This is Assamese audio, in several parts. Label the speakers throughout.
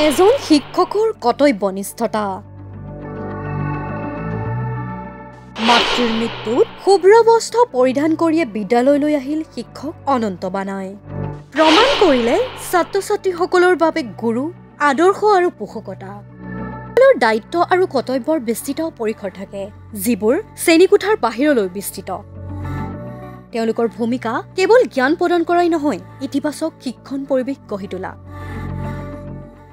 Speaker 1: এজন শিক্ষকৰ কৰ্তব্যনিষ্ঠতা মাতৃৰ মৃত্যুত শুভ্ৰ বস্ত্ৰ পৰিধান কৰিয়ে বিদ্যালয়লৈ আহিল শিক্ষক অনন্ত বানাই প্ৰমাণ কৰিলে ছাত্ৰ-ছাত্ৰীসকলৰ বাবে গুৰু আদৰ্শ আৰু পোষকতা দায়িত্ব আৰু কৰ্তব্যৰ বিস্তৃত পৰিসৰ থাকে যিবোৰ শ্ৰেণীকোঠাৰ বাহিৰলৈ বিস্তৃত তেওঁলোকৰ ভূমিকা কেৱল জ্ঞান প্ৰদান কৰাই নহয় ইতিবাচক শিক্ষণ পৰিৱেশ গঢ়ি তোলা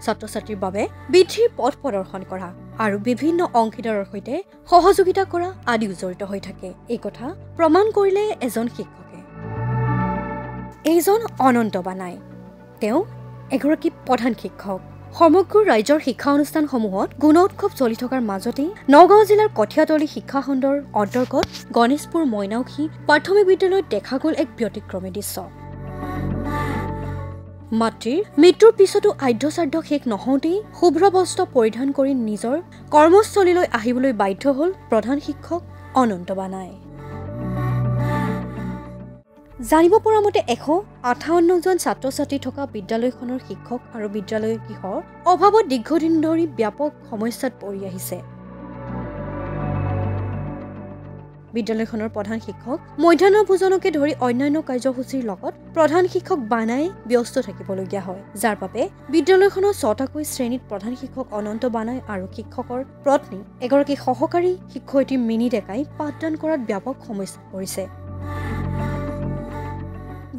Speaker 1: ছাত্ৰ-ছাত্ৰীৰ বাবে বৃদ্ধিৰ পথ প্ৰদৰ্শন কৰা আৰু বিভিন্ন অংশীদাৰৰ সৈতে সহযোগিতা কৰা আদি জড়িত হৈ থাকে এই কথা প্ৰমাণ কৰিলে এজন শিক্ষকে এইজন অনন্ত বানাই তেওঁ এগৰাকী প্ৰধান শিক্ষক সমগ্ৰ ৰাজ্যৰ শিক্ষা অনুষ্ঠানসমূহত গুণ উৎসৱ চলি থকাৰ মাজতে নগাঁও জিলাৰ কঠিয়াতলী শিক্ষা খণ্ডৰ অন্তৰ্গত গণেশপুৰ মইনাউখি প্ৰাথমিক বিদ্যালয়ত দেখা গ'ল এক ব্যতিক্ৰমী দৃশ্য মাতৃৰ মৃত্যুৰ পিছতো আদ্যশ্ৰাদ্ধ শেষ নহওঁতেই শুভ্ৰ বস্ত্ৰ পৰিধান কৰি নিজৰ কৰ্মস্থলীলৈ আহিবলৈ বাধ্য হ'ল প্ৰধান শিক্ষক অনন্ত বানাই জানিব পৰা মতে 158 জন ছাত্ৰ-ছাত্ৰী থকা বিদ্যালয়খনৰ শিক্ষক আৰু বিদ্যালয় গৃহৰ অভাৱত দীৰ্ঘদিন ধৰি ব্যাপক সমস্যাত পৰি আহিছে বিদ্যালয়খনৰ প্ৰধান শিক্ষক মধ্যাহ্ন ভোজনকে ধৰি অন্যান্য কাৰ্যসূচীৰ লগত প্ৰধান শিক্ষক বানাই ব্যস্ত থাকিবলগীয়া হয় যাৰ বাবে বিদ্যালয়খনৰ 6টাকৈ শ্ৰেণীত প্ৰধান শিক্ষক অনন্ত বানাই আৰু শিক্ষকৰ পত্নী এগৰাকী সহকাৰী শিক্ষয়িত্ৰী মিনি ডেকাই পাঠদান কৰাত ব্যাপক সমস্যাত পৰিছে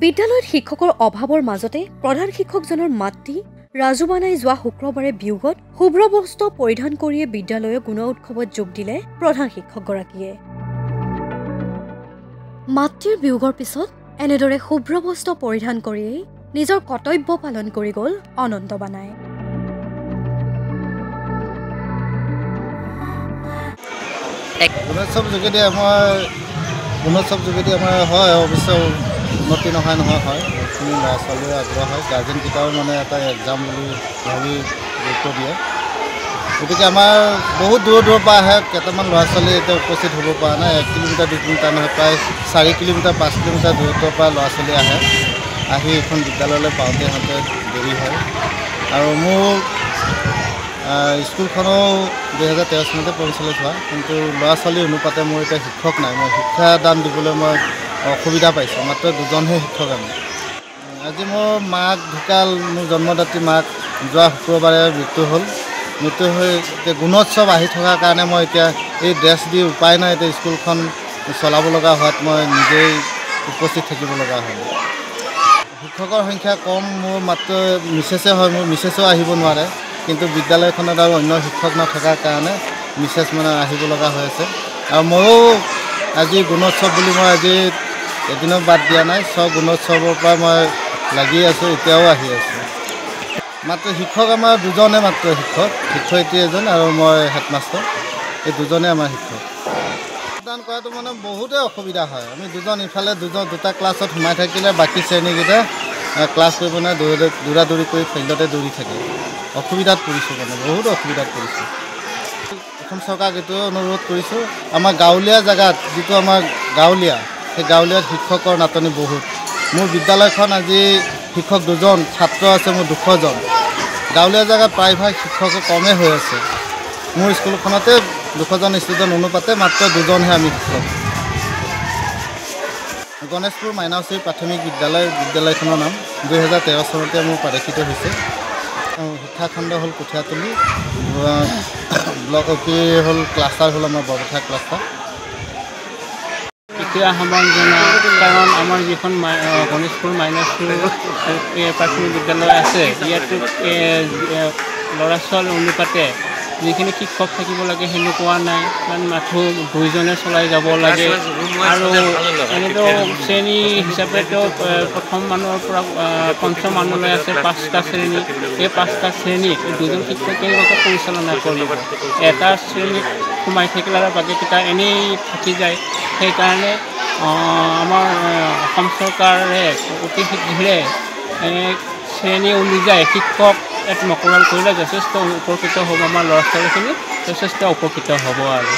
Speaker 1: বিদ্যালয়ত শিক্ষকৰ অভাৱৰ মাজতে প্ৰধান শিক্ষকজনৰ মাতৃ ৰাজু বানাই যোৱা শুক্ৰবাৰে বিয়োগত শুভ্ৰ বস্ত্ৰ পৰিধান কৰিয়ে বিদ্যালয়ৰ গুণ উৎসৱত যোগ দিলে প্ৰধান শিক্ষকগৰাকীয়ে মাতৃৰ বিয়োগৰ পিছত এনেদৰে শুভ্ৰ বস্ত্ৰ পৰিধান কৰিয়েই নিজৰ কৰ্তব্য পালন কৰি গ'ল অনন্ত বানাই
Speaker 2: গুণোৎসৱ যোগেদি আমাৰ হয় অৱশ্য উন্নতি নহয় হয় এইখিনি ল'ৰা ছোৱালীৰ আগ্ৰহ হয় গাৰ্জেনকেইটাও মানে এটা এক্সাম বুলি ভাবি গুৰুত্ব দিয়ে গতিকে আমাৰ বহুত দূৰৰ পৰা আহে কেইটামান ল'ৰা ছোৱালী এতিয়া উপস্থিত হ'ব পৰা নাই 1 কিলোমিটাৰ 2 কিলোমিটাৰ নহয় প্ৰায় 4 কিলোমিটাৰ 5 কিলোমিটাৰ দূৰত্বৰ পৰা ল'ৰা ছোৱালী আহি এইখন বিদ্যালয়লৈ পাওঁতে দেৰি হয় আৰু মোৰ স্কুলখনো 2013 চনতে পৰিচালিত হোৱা কিন্তু ল'ৰা ছোৱালীৰ অনুপাতে মোৰ এতিয়া শিক্ষক নাই মই শিক্ষাদান দিবলৈ মই অসুবিধা পাইছোঁ মাত্ৰ 2জনহে শিক্ষক আমি আজি মোৰ মাক ঢুকাল মোৰ জন্মদাত্ৰী মাক যোৱা শুক্ৰবাৰে মৃত্যু হৈ এতিয়া গুণোৎসৱ আহি থকাৰ কাৰণে মই এতিয়া এই ড্ৰেছ দি উপায় নাই এতিয়া স্কুলখন চলাব লগা হোৱাত মই নিজেই উপস্থিত থাকিব লগা হয় শিক্ষকৰ সংখ্যা কম মোৰ মাত্ৰ মিছেছে হয় মোৰ মিছেছেও আহিব নোৱাৰে কিন্তু বিদ্যালয়খনত আৰু অন্য শিক্ষক নথকাৰ কাৰণে মিছেছ মানে আহিব লগা হৈ আছে আৰু ময়ো আজি গুণোৎসৱ বুলি মই আজি এদিনো বাদ দিয়া নাই চব গুণোৎসৱৰ পৰা মই লাগি আছোঁ এতিয়াও আহি আছোঁ মাত্ৰ শিক্ষক আমাৰ 2জনে মাত্ৰ শিক্ষয়িত্ৰী এজন আৰু মই হেডমাষ্টাৰ এই 2জনে আমাৰ শিক্ষক পাঠদান কৰাটো মানে বহুতেই অসুবিধা হয় আমি 2জন ইফালে 2টা ক্লাছত সোমাই থাকিলে বাকী শ্ৰেণীকেইটা ক্লাছ কৰিব নাই দৌৰা-দৌৰি কৰি ফিল্ডতে দৌৰি থাকে অসুবিধাত পৰিছোঁ মানে বহুত অসুবিধাত পৰিছোঁ অসম চৰকাৰক এইটো অনুৰোধ কৰিছোঁ আমাৰ গাঁৱলীয়া জেগাত যিটো আমাৰ গাঁৱলীয়া সেই গাঁৱলীয়াত শিক্ষকৰ নাটনি বহুত মোৰ বিদ্যালয়খন আজি শিক্ষক 2জন ছাত্ৰ আছে মোৰ 200জন গাঁৱলীয়া জেগাত প্ৰায়ভাগ শিক্ষক কমেই হৈ আছে মোৰ স্কুলখনতে 200জন ষ্টুডেণ্ট অনুপাতে মাত্ৰ 2জনহে আমি শিক্ষক গণেশপুৰ মাইনাউচি প্ৰাথমিক বিদ্যালয়খনৰ নাম 2013 চনতে মোৰ প্ৰদৰ্শিত হৈছে শিক্ষাখণ্ড হ'ল কঠিয়াতলী ব্লক হ'ল ক্লাষ্টাৰ হ'ল আমাৰ বৰপথাৰ ক্লাষ্টাৰ
Speaker 3: এতিয়া আহ্বান জনাওঁ কাৰণ আমাৰ যিখন গণেশপুৰ মাইনাউচি প্ৰাথমিক বিদ্যালয় আছে ইয়াতো ল'ৰা ছোৱালীৰ অনুপাতে যিখিনি শিক্ষক থাকিব লাগে সেনেকুৱা নাই কাৰণ মাথো 2জনে চলাই যাব লাগে আৰু এনেতো শ্ৰেণী হিচাপেতো প্ৰথম মানৰ পৰা পঞ্চম মানলৈ আছে 5টা শ্ৰেণী এই 5টা শ্ৰেণীত 2জন শিক্ষক কেনেকৈ পৰিচালনা কৰিব এটা শ্ৰেণীত সোমাই থাকিলে আৰু বাকীকেইটা এনেই থাকি যায় সেইকাৰণে আমাৰ অসম চৰকাৰে অতি শীঘ্ৰে শ্ৰেণী অনুযায়ী শিক্ষক মকৰাল কৰিলে যথেষ্ট উপকৃত হ'ব আমাৰ ল'ৰা ছোৱালীখিনি যথেষ্ট উপকৃত হ'ব আৰু